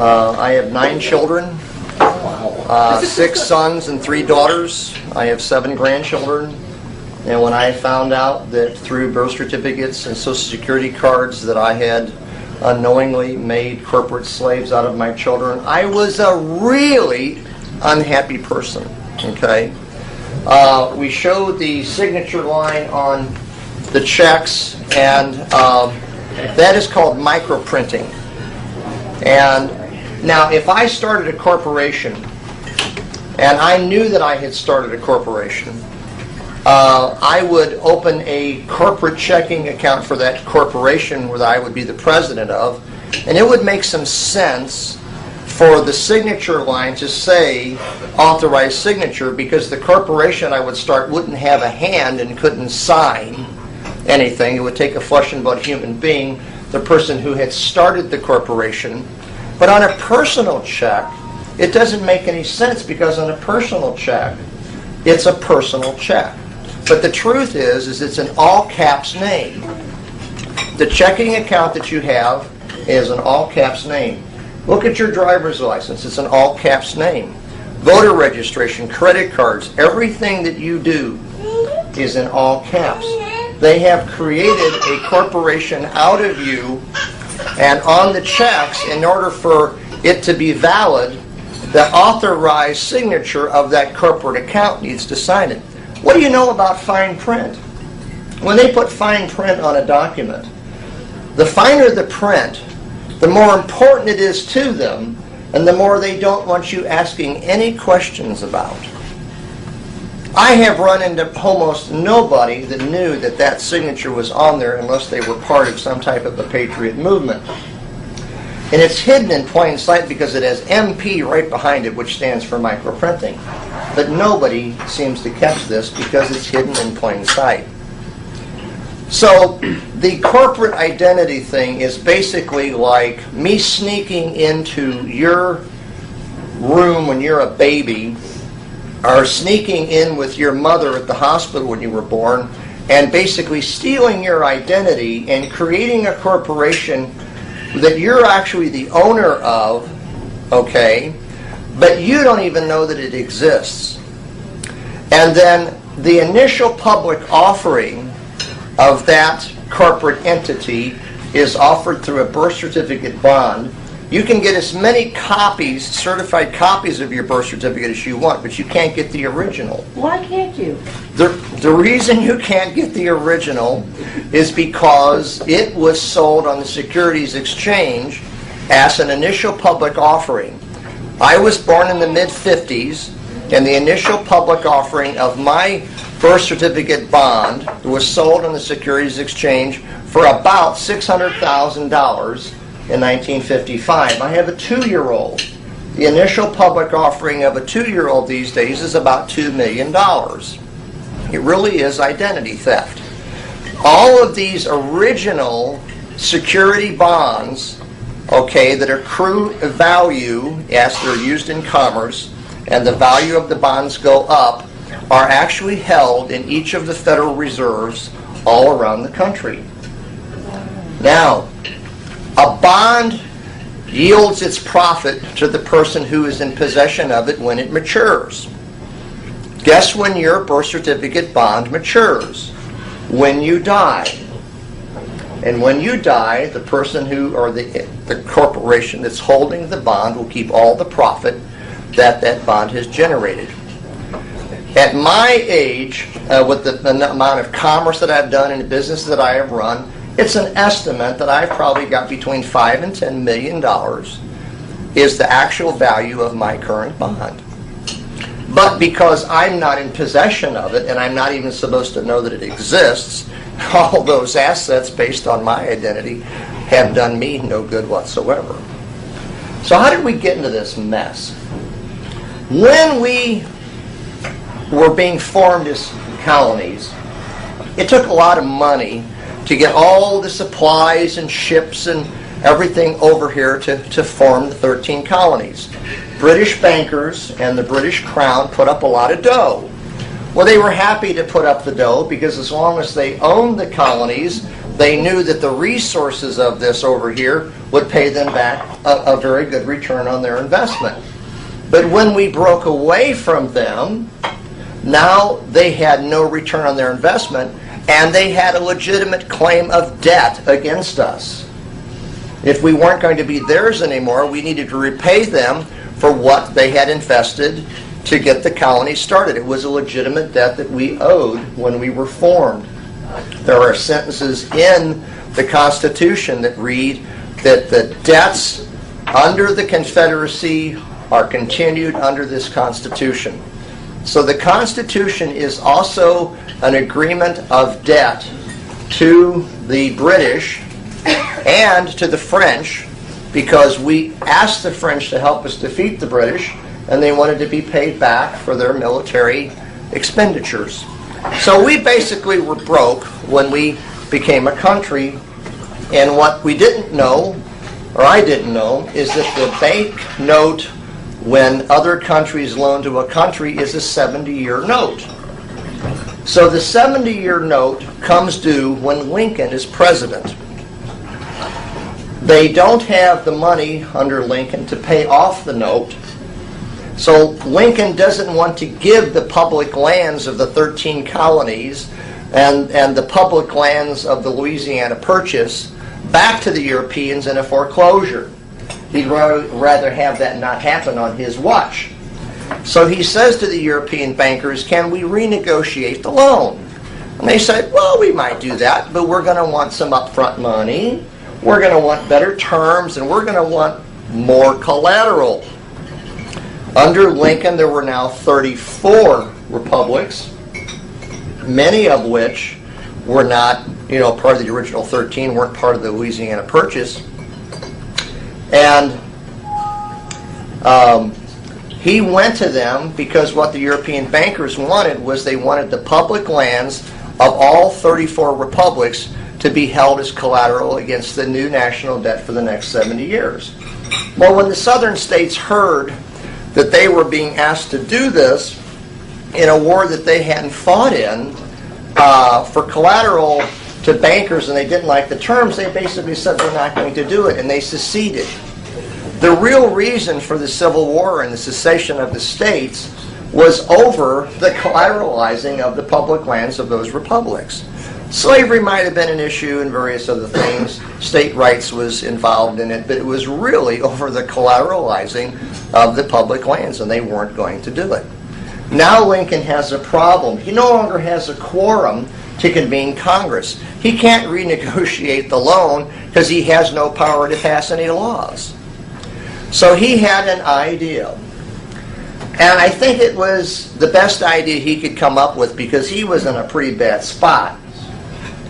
I have 9 children, 6 sons and 3 daughters. I have 7 grandchildren. And when I found out that through birth certificates and Social Security cards that I had unknowingly made corporate slaves out of my children, I was a really unhappy person. Okay? We showed the signature line on the checks, and that is called microprinting. And now, if I started a corporation, and I knew that I had started a corporation, I would open a corporate checking account for that corporation that I would be the president of, and it would make some sense for the signature line to say authorized signature, because the corporation I would start wouldn't have a hand and couldn't sign anything. It would take a flesh and blood human being, the person who had started the corporation. But on a personal check, it doesn't make any sense, because on a personal check, it's a personal check. But the truth is it's an all caps name. The checking account that you have is an all caps name. Look at your driver's license. It's an all caps name. Voter registration, credit cards, everything that you do is in all caps. They have created a corporation out of you, and on the checks, in order for it to be valid, the authorized signature of that corporate account needs to sign it. What do you know about fine print? When they put fine print on a document, the finer the print, the more important it is to them, and the more they don't want you asking any questions about. I have run into almost nobody that knew that that signature was on there unless they were part of some type of a patriot movement. And it's hidden in plain sight because it has MP right behind it, which stands for microprinting. But nobody seems to catch this because it's hidden in plain sight. So the corporate identity thing is basically like me sneaking into your room when you're a baby, or sneaking in with your mother at the hospital when you were born, and basically stealing your identity and creating a corporation that you're actually the owner of, okay, but you don't even know that it exists. And then the initial public offering of that corporate entity is offered through a birth certificate bond. You can get as many copies, certified copies of your birth certificate as you want, but you can't get the original. Why can't you? The reason you can't get the original is because it was sold on the Securities Exchange as an initial public offering. I was born in the mid-50s, and the initial public offering of my birth certificate bond was sold on the Securities Exchange for about $600,000 in 1955. I have a 2-year-old. The initial public offering of a 2-year-old these days is about $2 million. It really is identity theft. All of these original security bonds, okay, that accrue value as they're used in commerce, and the value of the bonds go up, are actually held in each of the Federal Reserves all around the country. Now, a bond yields its profit to the person who is in possession of it when it matures. Guess when your birth certificate bond matures? When you die. And when you die, the person who, or the corporation that's holding the bond, will keep all the profit that that bond has generated. At my age, with the amount of commerce that I've done and the business that I have run, it's an estimate that I've probably got between $5 and $10 million is the actual value of my current bond. But because I'm not in possession of it, and I'm not even supposed to know that it exists, all those assets based on my identity have done me no good whatsoever. So how did we get into this mess? When we were being formed as colonies, it took a lot of money to get all the supplies and ships and everything over here to form the 13 colonies. British bankers and the British Crown put up a lot of dough. Well, they were happy to put up the dough because as long as they owned the colonies, they knew that the resources of this over here would pay them back a very good return on their investment. But when we broke away from them, now they had no return on their investment, and they had a legitimate claim of debt against us. If we weren't going to be theirs anymore, we needed to repay them for what they had invested to get the colony started. It was a legitimate debt that we owed when we were formed. There are sentences in the Constitution that read that the debts under the Confederacy are continued under this Constitution. So the Constitution is also an agreement of debt to the British and to the French, because we asked the French to help us defeat the British, and they wanted to be paid back for their military expenditures. So we basically were broke when we became a country, and what we didn't know, or I didn't know, is that the bank note when other countries loan to a country is a 70-year note. So the 70-year note comes due when Lincoln is president. They don't have the money under Lincoln to pay off the note. So Lincoln doesn't want to give the public lands of the 13 colonies and the public lands of the Louisiana Purchase back to the Europeans in a foreclosure. He'd rather have that not happen on his watch. So he says to the European bankers, can we renegotiate the loan? And they said, well, we might do that, but we're going to want some upfront money, we're going to want better terms, and we're going to want more collateral. Under Lincoln, there were now 34 republics, many of which were not, part of the original 13, weren't part of the Louisiana Purchase. And he went to them because what the European bankers wanted was they wanted the public lands of all 34 republics to be held as collateral against the new national debt for the next 70 years. Well, when the southern states heard that they were being asked to do this in a war that they hadn't fought in for collateral to bankers, and they didn't like the terms, they basically said they're not going to do it, and they seceded. The real reason for the Civil War and the secession of the states was over the collateralizing of the public lands of those republics. Slavery might have been an issue and various other things. State rights was involved in it, but it was really over the collateralizing of the public lands, and they weren't going to do it. Now Lincoln has a problem. He no longer has a quorum to convene Congress. He can't renegotiate the loan because he has no power to pass any laws. So he had an idea. And I think it was the best idea he could come up with because he was in a pretty bad spot.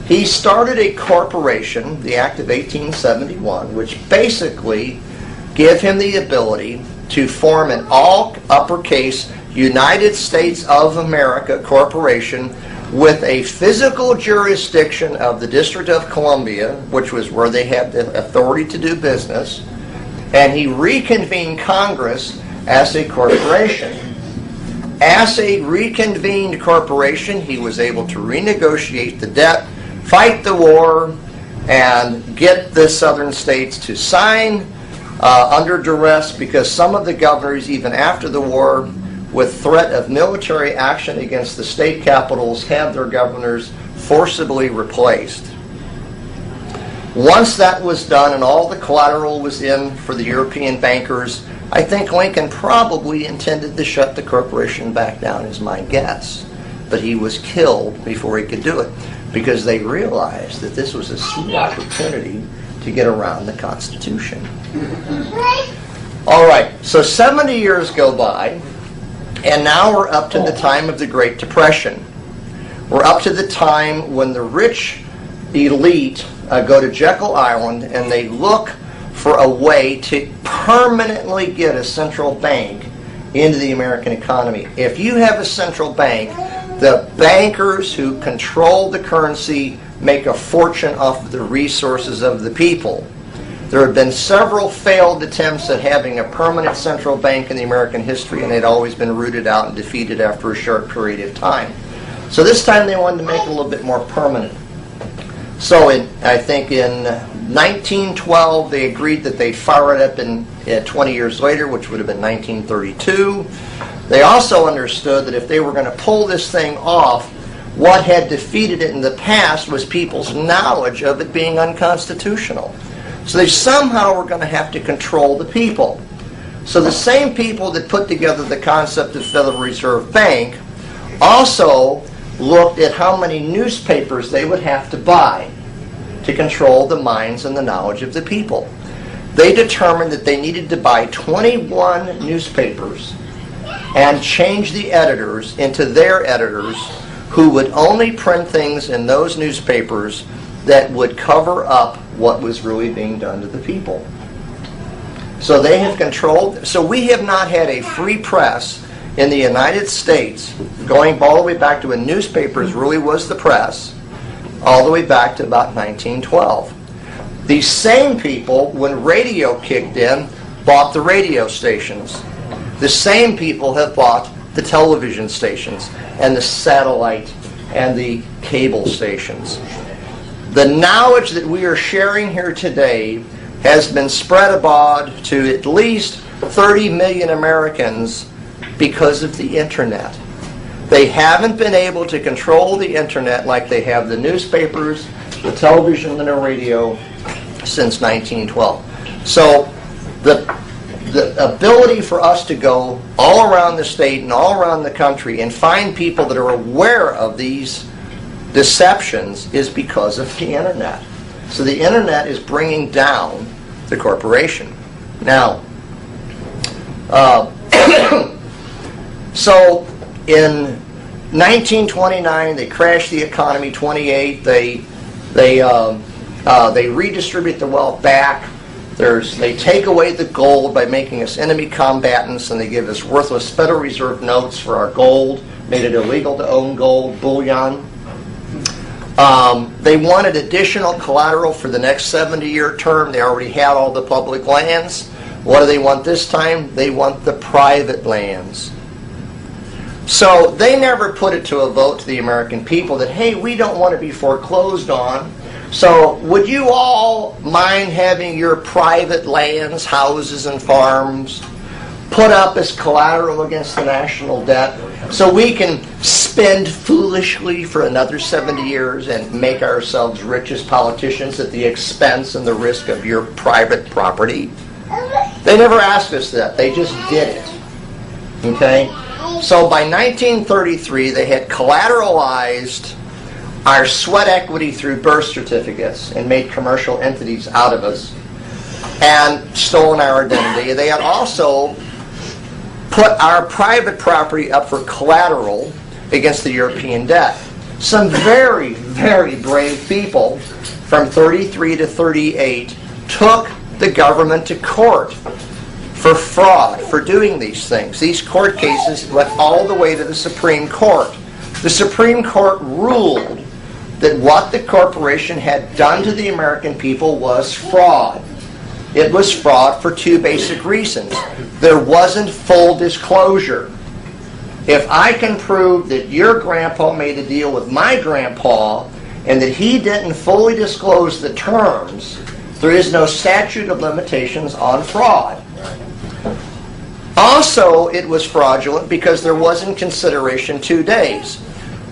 He started a corporation, the Act of 1871, which basically gave him the ability to form an all uppercase United States of America corporation with a physical jurisdiction of the District of Columbia, which was where they had the authority to do business, and he reconvened Congress as a corporation. As a reconvened corporation, he was able to renegotiate the debt, fight the war, and get the southern states to sign under duress, because some of the governors, even after the war, with threat of military action against the state capitals, had their governors forcibly replaced. Once that was done and all the collateral was in for the European bankers, I think Lincoln probably intended to shut the corporation back down, is my guess. But he was killed before he could do it, because they realized that this was a sweet opportunity to get around the Constitution. All right, so 70 years go by, and now we're up to the time of the Great Depression. We're up to the time when the rich elite go to Jekyll Island and they look for a way to permanently get a central bank into the American economy. If you have a central bank, the bankers who control the currency make a fortune off of the resources of the people. There have been several failed attempts at having a permanent central bank in the American history, and they'd always been rooted out and defeated after a short period of time. So this time they wanted to make it a little bit more permanent. So I think in 1912 they agreed that they'd fire it up 20 years later, which would have been 1932. They also understood that if they were going to pull this thing off, what had defeated it in the past was people's knowledge of it being unconstitutional. So they somehow were going to have to control the people. So the same people that put together the concept of Federal Reserve Bank also looked at how many newspapers they would have to buy to control the minds and the knowledge of the people. They determined that they needed to buy 21 newspapers and change the editors into their editors, who would only print things in those newspapers that would cover up what was really being done to the people. So they have controlled. So we have not had a free press in the United States, going all the way back to when newspapers really was the press, all the way back to about 1912. These same people, when radio kicked in, bought the radio stations. The same people have bought the television stations and the satellite and the cable stations. The knowledge that we are sharing here today has been spread abroad to at least 30 million Americans because of the internet. They haven't been able to control the internet like they have the newspapers, the television, and the radio since 1912. So the ability for us to go all around the state and all around the country and find people that are aware of these deceptions is because of the internet. So the internet is bringing down the corporation. Now, so in 1929 they crashed the economy. 28 they redistribute the wealth back. They take away the gold by making us enemy combatants, and they give us worthless Federal Reserve notes for our gold, made it illegal to own gold, bullion. They wanted additional collateral for the next 70-year term. They already had all the public lands. What do they want this time? They want the private lands. So they never put it to a vote to the American people that, hey, we don't want to be foreclosed on. So would you all mind having your private lands, houses, and farms put up as collateral against the national debt so we can spend foolishly for another 70 years and make ourselves rich as politicians at the expense and the risk of your private property? They never asked us that. They just did it. Okay? So by 1933, they had collateralized our sweat equity through birth certificates and made commercial entities out of us and stolen our identity. They had also put our private property up for collateral against the European debt. Some very, very brave people from 33 to 38 took the government to court for fraud, for doing these things. These court cases went all the way to the Supreme Court. The Supreme Court ruled that what the corporation had done to the American people was fraud. It was fraud for two basic reasons. There wasn't full disclosure. If I can prove that your grandpa made a deal with my grandpa and that he didn't fully disclose the terms, there is no statute of limitations on fraud. Also, it was fraudulent because there was in consideration 2 days.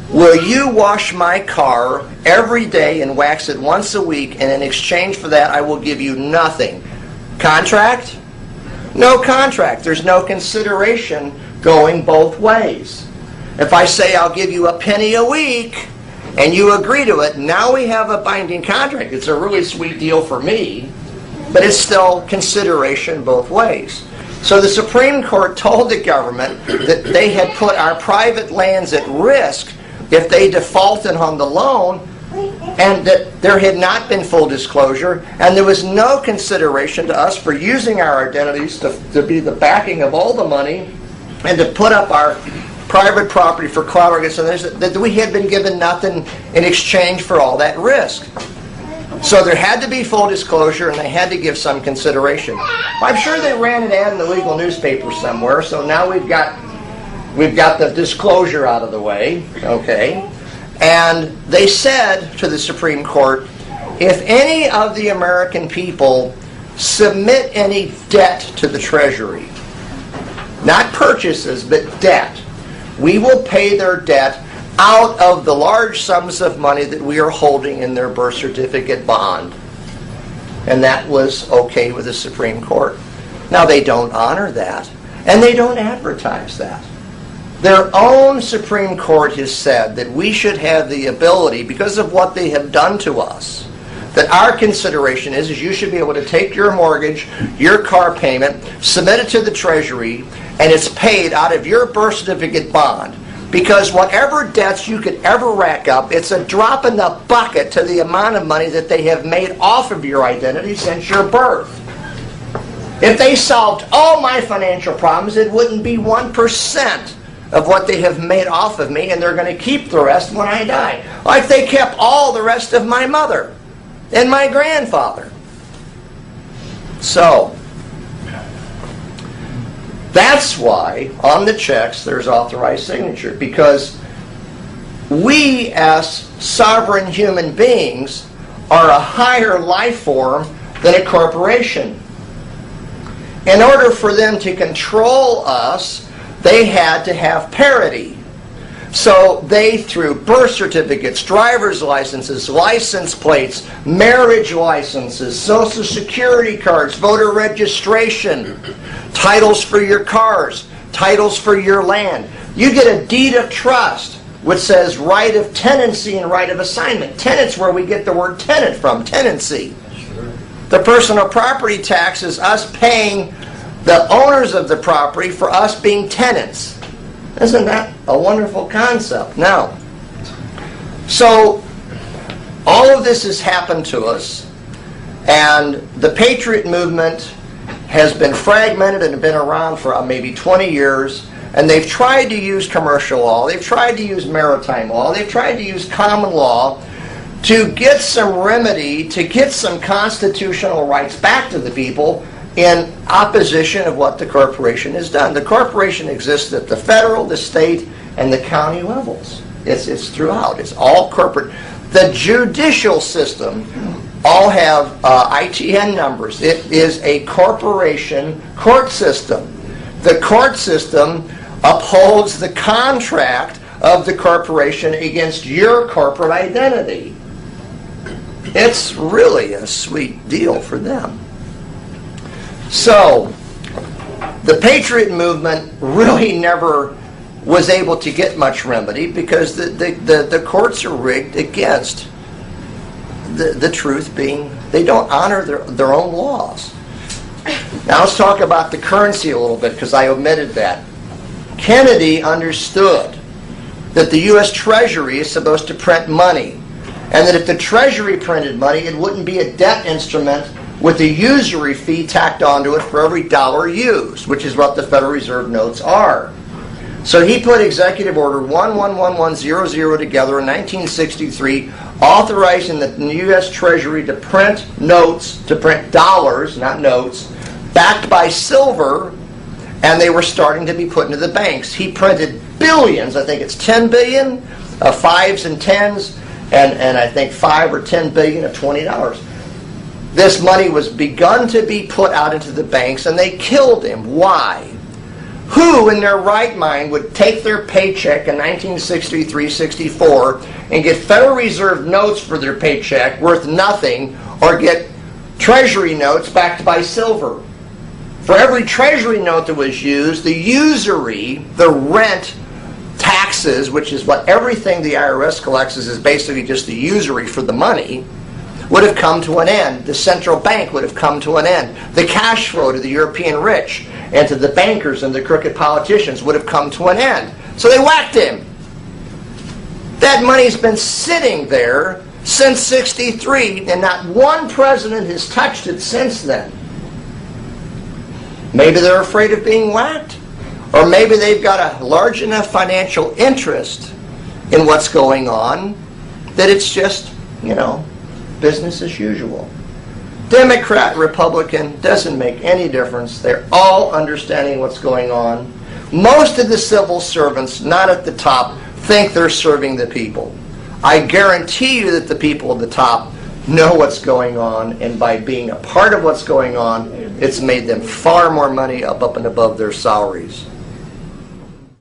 Will you wash my car every day and wax it once a week, and in exchange for that I will give you nothing? Contract? No contract. There's no consideration going both ways. If I say I'll give you a penny a week and you agree to it, now we have a binding contract. It's a really sweet deal for me, but it's still consideration both ways. So the Supreme Court told the government that they had put our private lands at risk if they defaulted on the loan, and that there had not been full disclosure, and there was no consideration to us for using our identities to be the backing of all the money and to put up our private property for collateral against others, that we had been given nothing in exchange for all that risk. So there had to be full disclosure, and they had to give some consideration. I'm sure they ran an ad in the legal newspaper somewhere, so now we've got the disclosure out of the way, okay? And they said to the Supreme Court, if any of the American people submit any debt to the Treasury, not purchases, but debt, we will pay their debt out of the large sums of money that we are holding in their birth certificate bond. And that was okay with the Supreme Court. Now, they don't honor that, and they don't advertise that. Their own Supreme Court has said that we should have the ability, because of what they have done to us, that our consideration is you should be able to take your mortgage, your car payment, submit it to the Treasury, and it's paid out of your birth certificate bond. Because whatever debts you could ever rack up, it's a drop in the bucket to the amount of money that they have made off of your identity since your birth. If they solved all my financial problems, it wouldn't be 1% of what they have made off of me, and they're going to keep the rest when I die. Like they kept all the rest of my mother and my grandfather. So, that's why on the checks there's authorized signature, because we as sovereign human beings are a higher life form than a corporation. In order for them to control us, they had to have parity. So they, through birth certificates, driver's licenses, license plates, marriage licenses, social security cards, voter registration, titles for your cars, titles for your land. You get a deed of trust, which says right of tenancy and right of assignment. Tenant's where we get the word tenant from, tenancy. The personal property tax is us paying the owners of the property for us being tenants. Isn't that a wonderful concept? Now, so all of this has happened to us, and the Patriot movement has been fragmented and been around for maybe 20 years, and they've tried to use commercial law, they've tried to use maritime law, they've tried to use common law to get some remedy, to get some constitutional rights back to the people in opposition of what the corporation has done. The corporation exists at the federal, the state, and the county levels. It's throughout. It's all corporate. The judicial system all have ITN numbers. It is a corporation court system. The court system upholds the contract of the corporation against your corporate identity. It's really a sweet deal for them. So, the Patriot movement really never was able to get much remedy because the courts are rigged against the truth being they don't honor their own laws. Now let's talk about the currency a little bit, because I omitted that. Kennedy understood that the U.S. Treasury is supposed to print money, and that if the Treasury printed money, it wouldn't be a debt instrument with a usury fee tacked onto it for every dollar used, which is what the Federal Reserve notes are. So he put Executive Order 111100 together in 1963, authorizing the U.S. Treasury to print notes, to print dollars, not notes, backed by silver, and they were starting to be put into the banks. He printed billions, I think it's 10 billion of fives and tens, and I think 5 or 10 billion of $20. This money was begun to be put out into the banks, and they killed him. Why? Who in their right mind would take their paycheck in 1963-64 and get Federal Reserve notes for their paycheck worth nothing, or get Treasury notes backed by silver? For every Treasury note that was used, the usury, the rent, taxes, which is what everything the IRS collects is basically just the usury for the money, would have come to an end. The central bank would have come to an end. The cash flow to the European rich and to the bankers and the crooked politicians would have come to an end. So they whacked him. That money's been sitting there since '63, and not one president has touched it since then. Maybe they're afraid of being whacked, or maybe they've got a large enough financial interest in what's going on that it's just, business as usual. Democrat, Republican, doesn't make any difference. They're all understanding what's going on. Most of the civil servants, not at the top, think they're serving the people. I guarantee you that the people at the top know what's going on, and by being a part of what's going on, it's made them far more money up and above their salaries.